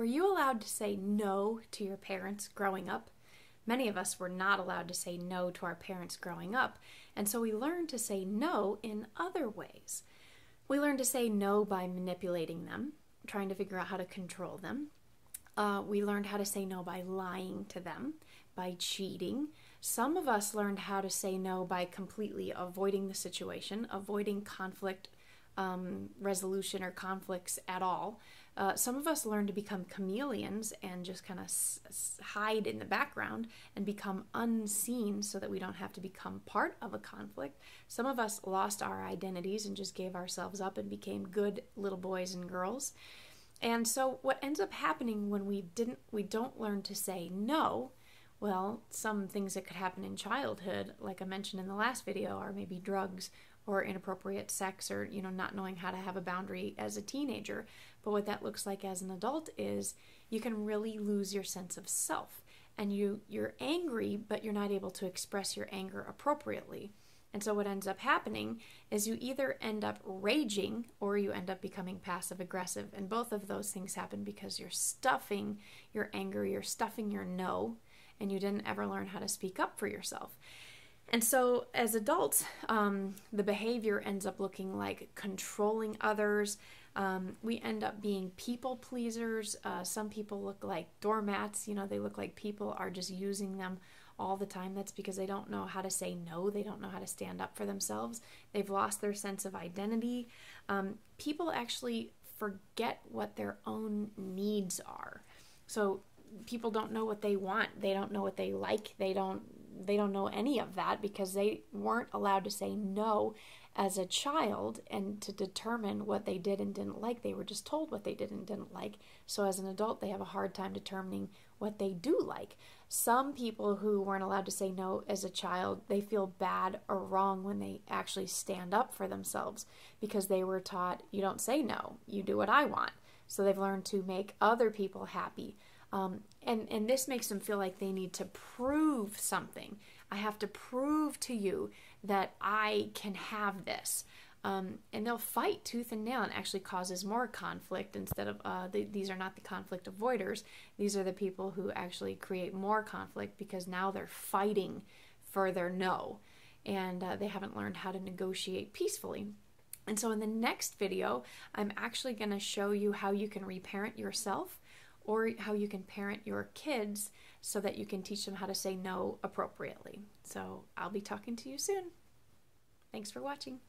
Were you allowed to say no to your parents growing up? Many of us were not allowed to say no to our parents growing up, and so we learned to say no in other ways. We learned to say no by manipulating them, trying to figure out how to control them. We learned how to say no by lying to them, by cheating. Some of us learned how to say no by completely avoiding the situation, avoiding conflict resolution or conflicts at all. Some of us learn to become chameleons and just kind of hide in the background and become unseen so that we don't have to become part of a conflict. Some of us lost our identities and just gave ourselves up and became good little boys and girls. And so what ends up happening when we don't learn to say no, well, some things that could happen in childhood, like I mentioned in the last video, are maybe drugs or inappropriate sex, or not knowing how to have a boundary as a teenager. But what that looks like as an adult is you can really lose your sense of self, and you're angry, but you're not able to express your anger appropriately. And so what ends up happening is you either end up raging or you end up becoming passive aggressive, and both of those things happen because you're stuffing your anger, you're stuffing your no, and you didn't ever learn how to speak up for yourself. And so as adults, the behavior ends up looking like controlling others. We end up being people pleasers. Some people look like doormats. They look like people are just using them all the time. That's because they don't know how to say no. They don't know how to stand up for themselves. They've lost their sense of identity. People actually forget what their own needs are. So people don't know what they want. They don't know what they like. They don't know any of that because they weren't allowed to say no as a child and to determine what they did and didn't like. They were just told what they did and didn't like. So as an adult, they have a hard time determining what they do like. Some people who weren't allowed to say no as a child, they feel bad or wrong when they actually stand up for themselves because they were taught, you don't say no, you do what I want. So they've learned to make other people happy. And this makes them feel like they need to prove something. I have to prove to you that I can have this. And they'll fight tooth and nail, and actually causes more conflict instead of, these are not the conflict avoiders. These are the people who actually create more conflict because now they're fighting for their no. And they haven't learned how to negotiate peacefully. And so in the next video, I'm actually going to show you how you can reparent yourself, or how you can parent your kids so that you can teach them how to say no appropriately. So I'll be talking to you soon. Thanks for watching.